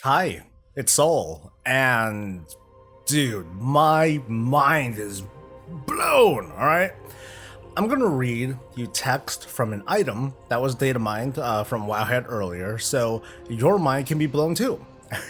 Hi, it's Soul, and dude, my mind is blown, alright? I'm gonna read you text from an item that was data mined from Wowhead earlier, so your mind can be blown too.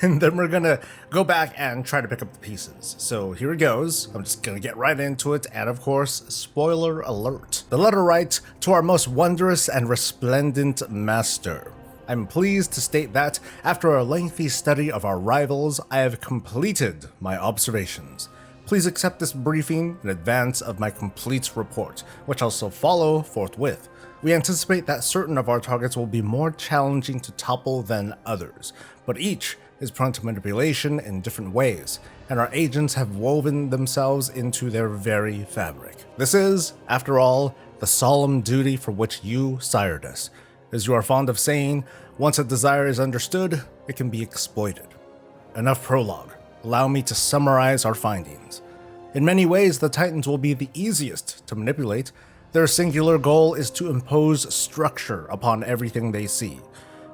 And then we're gonna go back and try to pick up the pieces. So here it goes. I'm just gonna get right into it, and of course, spoiler alert. The letter writes, "To our most wondrous and resplendent master. I'm pleased to state that, after a lengthy study of our rivals, I have completed my observations. Please accept this briefing in advance of my complete report, which also follow forthwith. We anticipate that certain of our targets will be more challenging to topple than others, but each is prone to manipulation in different ways, and our agents have woven themselves into their very fabric. This is, after all, the solemn duty for which you sired us. As you are fond of saying, once a desire is understood, it can be exploited." Enough prologue. Allow me to summarize our findings. In many ways, the Titans will be the easiest to manipulate. Their singular goal is to impose structure upon everything they see.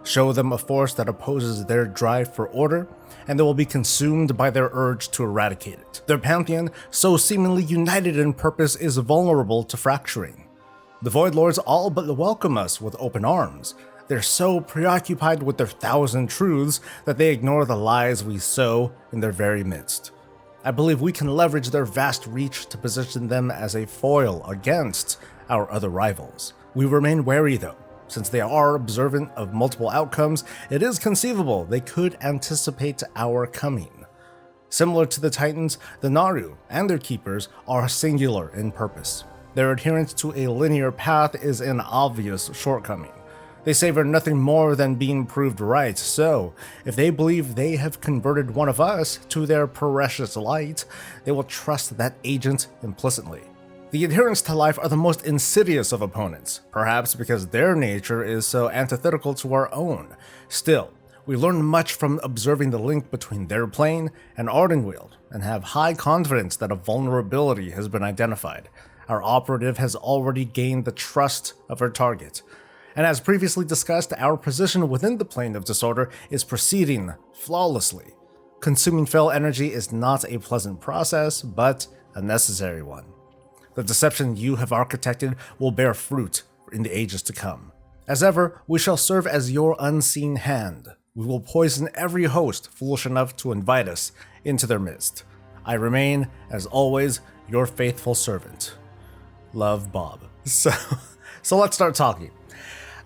Show them a force that opposes their drive for order, and they will be consumed by their urge to eradicate it. Their pantheon, so seemingly united in purpose, is vulnerable to fracturing. The Void Lords all but welcome us with open arms. They're so preoccupied with their thousand truths that they ignore the lies we sow in their very midst. I believe we can leverage their vast reach to position them as a foil against our other rivals. We remain wary though. Since they are observant of multiple outcomes, it is conceivable they could anticipate our coming. Similar to the Titans, the Naru and their keepers are singular in purpose. Their adherence to a linear path is an obvious shortcoming. They savor nothing more than being proved right, so if they believe they have converted one of us to their precious light, they will trust that agent implicitly. The adherents to life are the most insidious of opponents, perhaps because their nature is so antithetical to our own. Still, we learn much from observing the link between their plane and Ardenweald, and have high confidence that a vulnerability has been identified. Our operative has already gained the trust of her target. And as previously discussed, our position within the plane of disorder is proceeding flawlessly. Consuming fell energy is not a pleasant process, but a necessary one. The deception you have architected will bear fruit in the ages to come. As ever, we shall serve as your unseen hand. We will poison every host foolish enough to invite us into their midst. I remain, as always, your faithful servant. Love, Bob. So let's start talking.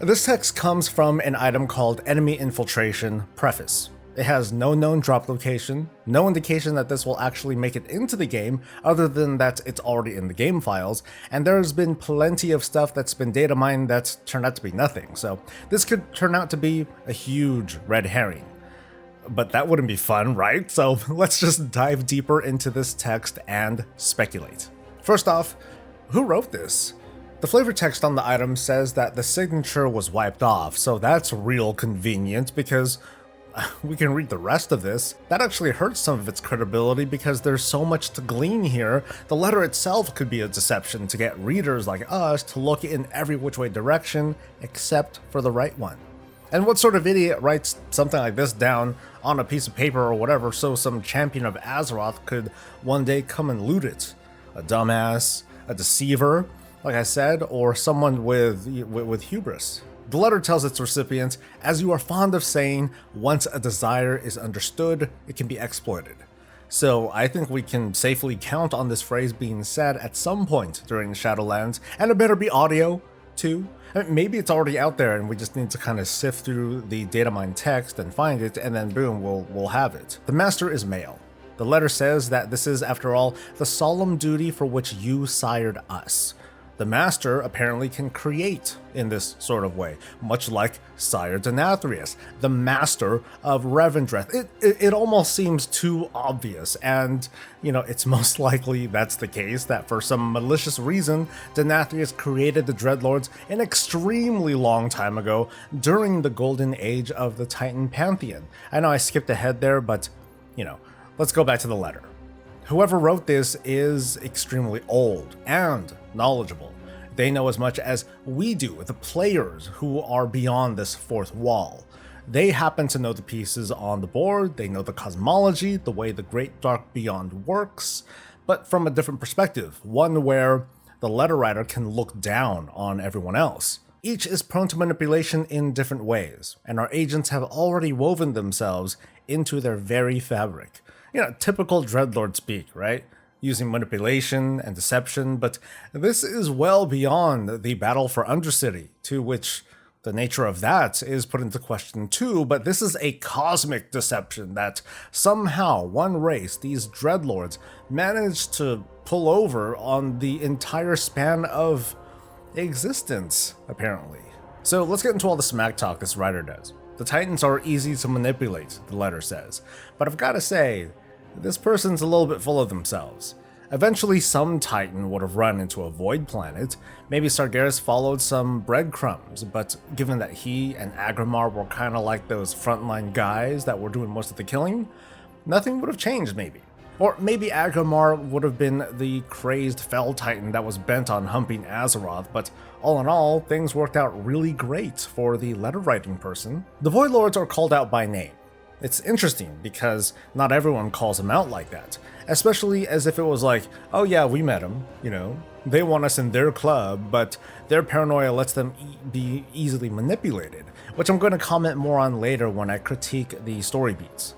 This text comes from an item called Enemy Infiltration Preface. It has no known drop location, no indication that this will actually make it into the game other than that it's already in the game files, and there's been plenty of stuff that's been data mined that's turned out to be nothing, so this could turn out to be a huge red herring. But that wouldn't be fun, right? So let's just dive deeper into this text and speculate. First off, who wrote this? The flavor text on the item says that the signature was wiped off, so that's real convenient because we can read the rest of this. That actually hurts some of its credibility because there's so much to glean here. The letter itself could be a deception to get readers like us to look in every which way direction except for the right one. And what sort of idiot writes something like this down on a piece of paper or whatever so some champion of Azeroth could one day come and loot it? A dumbass? A deceiver, like I said, or someone with hubris. The letter tells its recipient, as you are fond of saying, once a desire is understood, it can be exploited. So I think we can safely count on this phrase being said at some point during Shadowlands, and it better be audio, too. I mean, maybe it's already out there and we just need to kind of sift through the data mine text and find it, and then boom, we'll have it. The master is male. The letter says that this is, after all, the solemn duty for which you sired us. The master apparently can create in this sort of way, much like Sire Denathrius, the master of Revendreth. It almost seems too obvious, and, it's most likely that's the case, that for some malicious reason, Denathrius created the Dreadlords an extremely long time ago during the golden age of the Titan Pantheon. I know I skipped ahead there, but, let's go back to the letter. Whoever wrote this is extremely old and knowledgeable. They know as much as we do, the players who are beyond this fourth wall. They happen to know the pieces on the board, they know the cosmology, the way the Great Dark Beyond works, but from a different perspective, one where the letter writer can look down on everyone else. Each is prone to manipulation in different ways, and our agents have already woven themselves into their very fabric. Typical Dreadlord speak, right? Using manipulation and deception, but this is well beyond the battle for Undercity, to which the nature of that is put into question too, but this is a cosmic deception that somehow one race, these Dreadlords, managed to pull over on the entire span of existence, apparently. So let's get into all the smack talk this writer does. The Titans are easy to manipulate, the letter says, but I've got to say, this person's a little bit full of themselves. Eventually, some Titan would have run into a void planet. Maybe Sargeras followed some breadcrumbs, but given that he and Agrimar were kind of like those frontline guys that were doing most of the killing, nothing would have changed maybe. Or maybe Agrimar would have been the crazed Fell Titan that was bent on humping Azeroth, but all in all, things worked out really great for the letter-writing person. The Void Lords are called out by name. It's interesting because not everyone calls them out like that, especially as if it was like, oh yeah, we met them, they want us in their club, but their paranoia lets them be easily manipulated, which I'm going to comment more on later when I critique the story beats.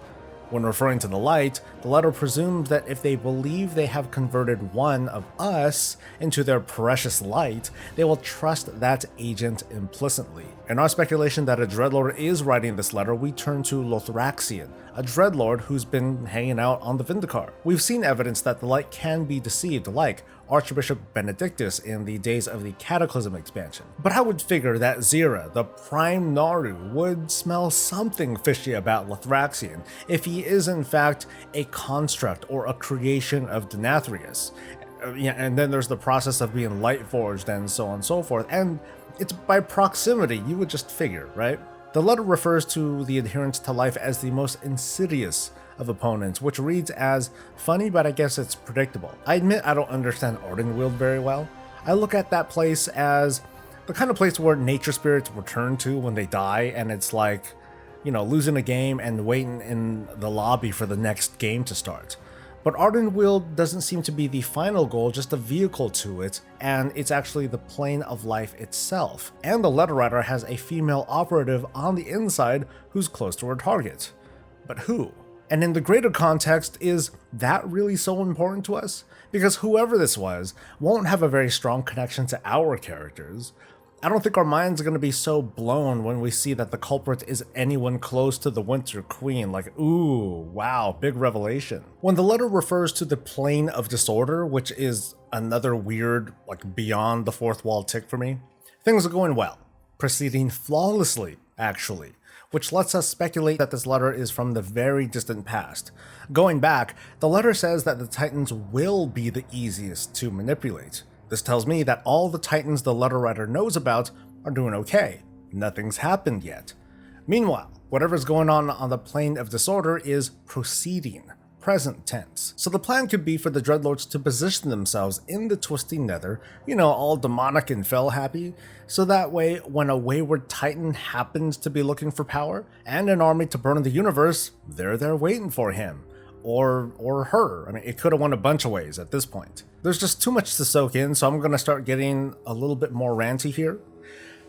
When referring to the light, the letter presumes that if they believe they have converted one of us into their precious light, they will trust that agent implicitly. In our speculation that a Dreadlord is writing this letter, we turn to Lothraxion, a Dreadlord who's been hanging out on the Vindicar. We've seen evidence that the light can be deceived, like Archbishop Benedictus in the Days of the Cataclysm expansion. But I would figure that Zira, the Prime Naru, would smell something fishy about Lothraxion if he is in fact a construct or a creation of Denathrius. And then there's the process of being light forged and so on and so forth, and it's by proximity, you would just figure, right? The letter refers to the adherents to life as the most insidious of opponents, which reads as funny, but I guess it's predictable. I admit I don't understand Ardenweald very well. I look at that place as the kind of place where nature spirits return to when they die, and it's like, losing a game and waiting in the lobby for the next game to start. But Ardenweald doesn't seem to be the final goal, just a vehicle to it, and it's actually the plane of life itself. And the letter writer has a female operative on the inside who's close to her target. But who? And in the greater context, is that really so important to us? Because whoever this was won't have a very strong connection to our characters. I don't think our minds are going to be so blown when we see that the culprit is anyone close to the Winter Queen, like, ooh, wow, big revelation. When the letter refers to the plane of disorder, which is another weird, beyond the fourth wall tick for me, things are going well, proceeding flawlessly, actually, which lets us speculate that this letter is from the very distant past. Going back, the letter says that the Titans will be the easiest to manipulate. This tells me that all the Titans the letter writer knows about are doing okay. Nothing's happened yet. Meanwhile, whatever's going on the plane of disorder is proceeding, present tense. So the plan could be for the Dreadlords to position themselves in the twisting nether, all demonic and fell happy, so that way when a wayward Titan happens to be looking for power and an army to burn the universe, they're there waiting for him. Or her. It could have went a bunch of ways at this point. There's just too much to soak in, so I'm going to start getting a little bit more ranty here.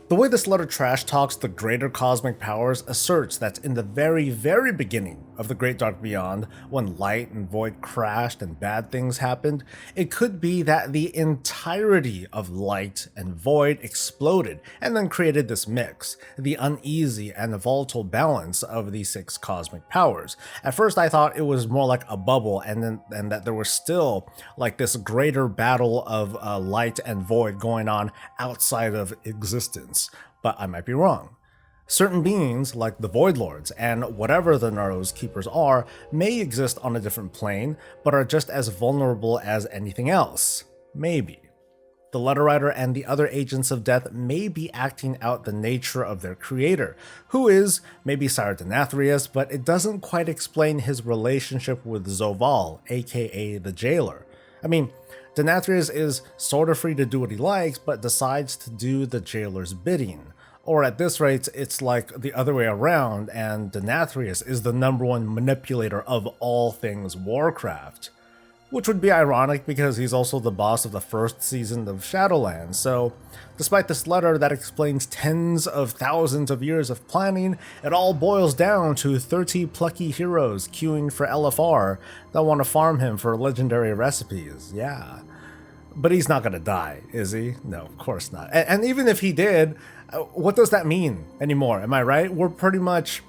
The way this letter trash talks the greater cosmic powers asserts that in the very, very beginning of the Great Dark Beyond, when light and void crashed and bad things happened, it could be that the entirety of light and void exploded and then created this mix, the uneasy and volatile balance of the 6 cosmic powers. At first I thought it was more like a bubble and that there was still this greater battle of light and void going on outside of existence. But I might be wrong. Certain beings, like the Void Lords and whatever the Naru's keepers are, may exist on a different plane, but are just as vulnerable as anything else. Maybe. The letter writer and the other agents of death may be acting out the nature of their creator, who is maybe Sire Denathrius, but it doesn't quite explain his relationship with Zoval, aka the Jailer. Denathrius is sort of free to do what he likes, but decides to do the Jailer's bidding. Or at this rate, it's like the other way around, and Denathrius is the #1 manipulator of all things Warcraft. Which would be ironic because he's also the boss of the first season of Shadowlands, so despite this letter that explains tens of thousands of years of planning, it all boils down to 30 plucky heroes queuing for LFR that want to farm him for legendary recipes, yeah. But he's not gonna die, is he? No, of course not. And even if he did, what does that mean anymore? Am I right? We've pretty much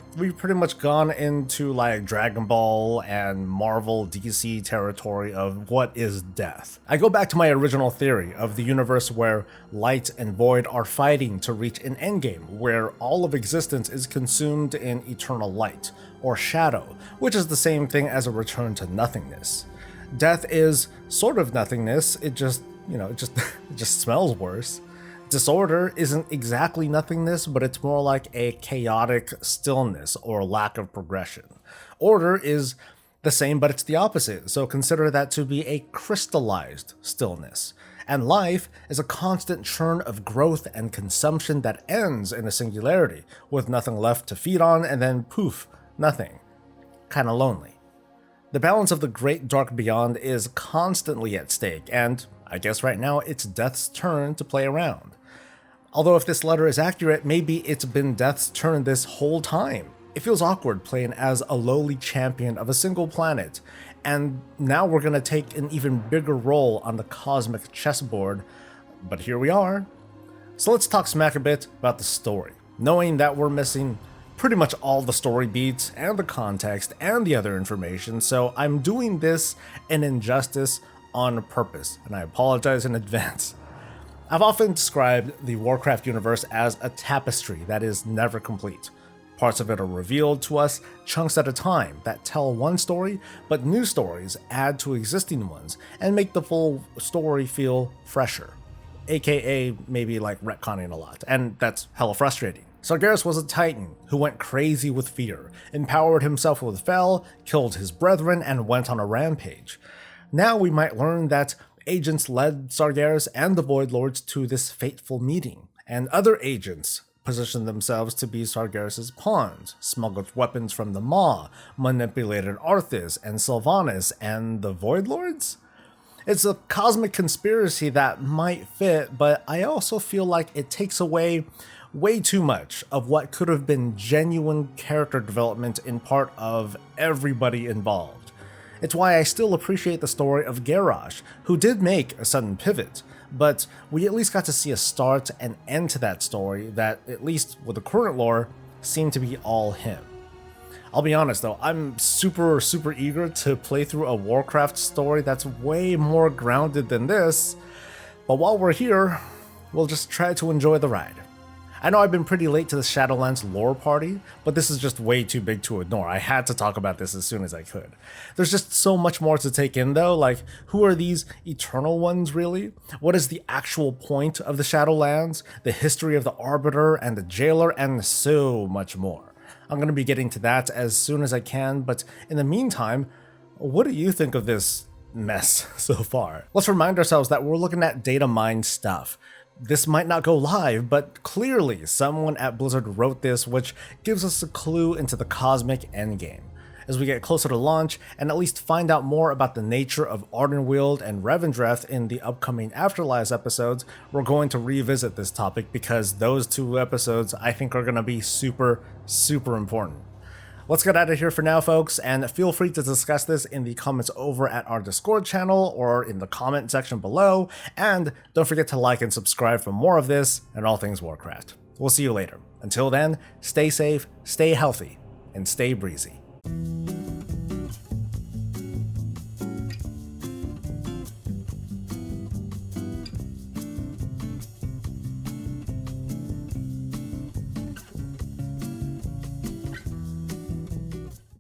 gone into like Dragon Ball and Marvel DC territory of what is death. I go back to my original theory of the universe where light and void are fighting to reach an endgame, where all of existence is consumed in eternal light, or shadow, which is the same thing as a return to nothingness. Death is sort of nothingness, it just smells worse. Disorder isn't exactly nothingness, but it's more like a chaotic stillness or lack of progression. Order is the same, but it's the opposite, so consider that to be a crystallized stillness. And life is a constant churn of growth and consumption that ends in a singularity, with nothing left to feed on, and then poof, nothing. Kinda lonely. The balance of the great dark beyond is constantly at stake, and I guess right now it's Death's turn to play around. Although if this letter is accurate, maybe it's been Death's turn this whole time. It feels awkward playing as a lowly champion of a single planet, and now we're gonna take an even bigger role on the cosmic chessboard, but here we are. So let's talk smack a bit about the story, knowing that we're missing pretty much all the story beats and the context and the other information, so I'm doing this an injustice on purpose, and I apologize in advance. I've often described the Warcraft universe as a tapestry that is never complete. Parts of it are revealed to us chunks at a time that tell one story, but new stories add to existing ones and make the full story feel fresher. AKA maybe like retconning a lot, and that's hella frustrating. Sargeras was a titan who went crazy with fear, empowered himself with Fel, killed his brethren, and went on a rampage. Now we might learn that agents led Sargeras and the Void Lords to this fateful meeting, and other agents positioned themselves to be Sargeras' pawns, smuggled weapons from the Maw, manipulated Arthas and Sylvanas, and the Void Lords? It's a cosmic conspiracy that might fit, but I also feel like it takes away way too much of what could have been genuine character development in part of everybody involved. It's why I still appreciate the story of Garrosh, who did make a sudden pivot, but we at least got to see a start and end to that story that, at least with the current lore, seemed to be all him. I'll be honest though, I'm super eager to play through a Warcraft story that's way more grounded than this, but while we're here, we'll just try to enjoy the ride. I know I've been pretty late to the Shadowlands lore party, but this is just way too big to ignore. I had to talk about this as soon as I could. There's just so much more to take in though, like who are these Eternal Ones really? What is the actual point of the Shadowlands? The history of the Arbiter and the Jailer, and so much more. I'm going to be getting to that as soon as I can, but in the meantime, what do you think of this mess so far? Let's remind ourselves that we're looking at data mine stuff. This might not go live, but clearly someone at Blizzard wrote this, which gives us a clue into the cosmic endgame. As we get closer to launch and at least find out more about the nature of Ardenweald and Revendreth in the upcoming Afterlives episodes, we're going to revisit this topic because those two episodes I think are going to be super important. Let's get out of here for now, folks, and feel free to discuss this in the comments over at our Discord channel or in the comment section below, and don't forget to like and subscribe for more of this and all things Warcraft. We'll see you later. Until then, stay safe, stay healthy, and stay breezy.